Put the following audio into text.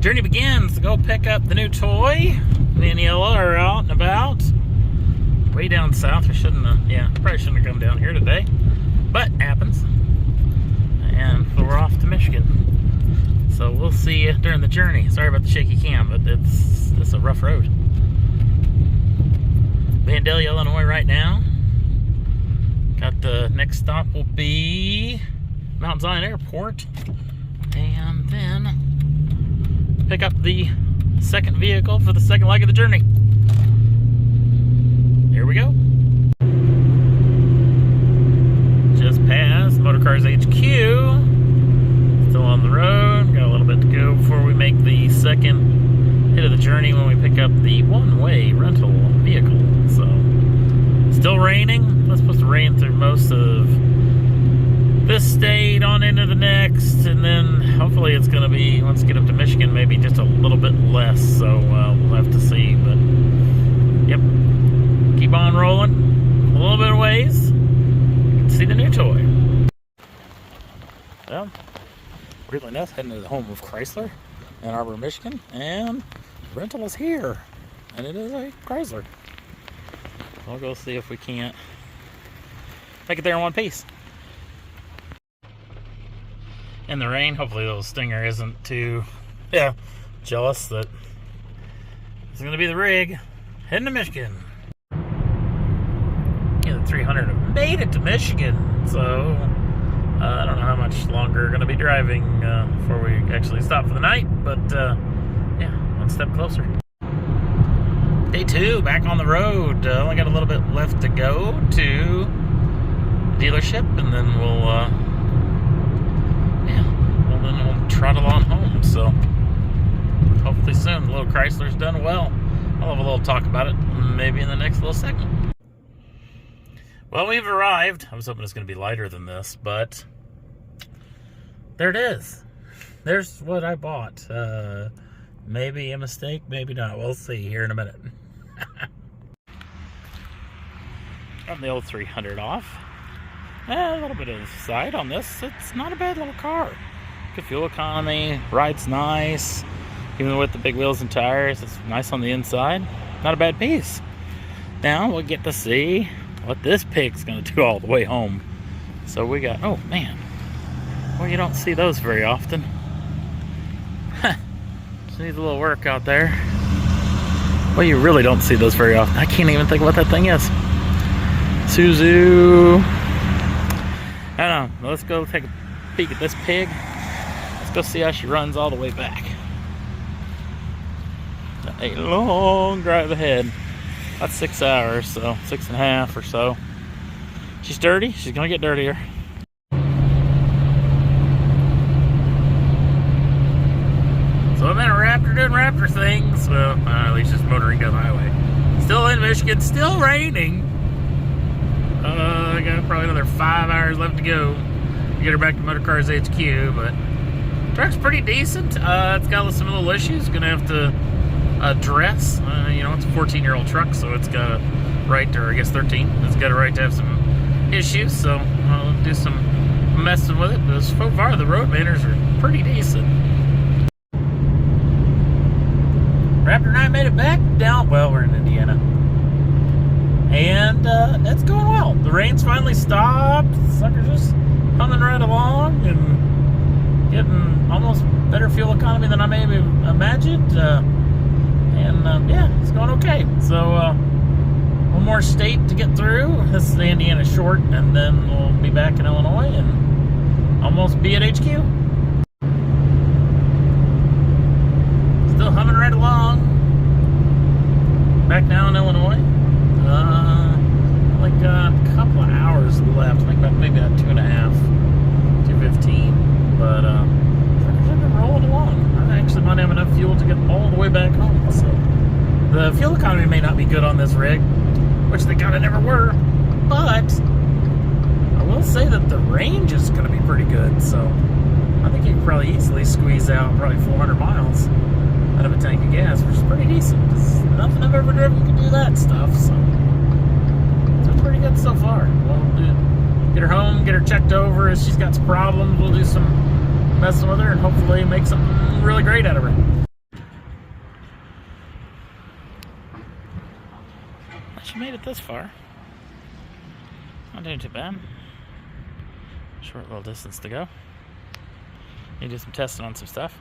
Journey begins to go pick up the new toy. Me and Yellow are out and about. Way down south. We shouldn't have, probably shouldn't have come down here today. But it happens. And so we're off to Michigan. So we'll see you during the journey. Sorry about the shaky cam, but it's a rough road. Vandalia, Illinois right now. Got the next stop will be Mount Zion Airport. And then pick up the second vehicle for the second leg of the journey. Here we go. Just past Motorcars HQ. Still on the road. Got a little bit to go before we make the second hit of the journey when we pick up the one-way rental vehicle. So, still raining. It's supposed to rain through most of this state on into the next, and then hopefully it's going to be, once we get up to Michigan, maybe just a little bit less. So we'll have to see. But yep, keep on rolling. A little bit of ways. You can see the new toy. Well, weirdly enough, heading to the home of Chrysler, Ann Arbor, Michigan, and the rental is here, and it is a Chrysler. We'll go see if we can't make it there in one piece. In the rain, hopefully the little Stinger isn't too jealous that it's going to be the rig heading to Michigan. The 300 have made it to Michigan, so I don't know how much longer we're going to be driving before we actually stop for the night, but one step closer. Day 2, back on the road. Only got a little bit left to go to the dealership, and then we'll trottle on home. So hopefully soon. The little Chrysler's done well. I'll have a little talk about it maybe in the next little segment. Well, we've arrived. I was hoping it's going to be lighter than this, but there it is. There's what I bought. Maybe a mistake, maybe not. We'll see here in a minute. Got the old 300 off. A little bit of the side on this. It's not a bad little car. Good fuel economy, ride's nice. Even with the big wheels and tires, it's nice on the inside. Not a bad piece. Now we'll get to see what this pig's gonna do all the way home. So we got, oh man, well, you don't see those very often. Just needs a little work out there. Well, you really don't see those very often. I can't even think what that thing is. Suzu. I don't know. Let's go take a peek at this pig. Let's go see how she runs all the way back. A long drive ahead. About 6 hours, so 6.5 or so. She's dirty. She's gonna get dirtier. So I'm in a Raptor doing Raptor things. Well, at least just motoring down the highway. Still in Michigan. Still raining. I got probably another 5 hours left to go to get her back to Motorcars HQ, but truck's pretty decent. It's got some little issues. Gonna have to address. It's a 14-year-old truck, so it's got a right to, or I guess 13. It's got a right to have some issues, so I'll do some messing with it. But so far, the road manners are pretty decent. Raptor and I made it back down. Well, we're in Indiana. And it's going well. The rain's finally stopped. The sucker's just coming right along and getting almost better fuel economy than I maybe imagined. It's going okay. So one more state to get through. This is the Indiana short, and then we'll be back in Illinois and almost be at HQ. Still humming right along. Back now in Illinois. Like a couple of hours left. I think about maybe about 2.5, 2:15. But I've been rolling along. I actually might have enough fuel to get all the way back home. So the fuel economy may not be good on this rig, which they kind of never were. But I will say that the range is going to be pretty good. So I think you can probably easily squeeze out probably 400 miles out of a tank of gas, which is pretty decent. Nothing I've ever driven can do that stuff. So it's been pretty good so far. We'll get her home, get her checked over. If she's got some problems, we'll do some messing with her and hopefully make something really great out of her. you made it this far. Not doing too bad. Short little distance to go. Need to do some testing on some stuff.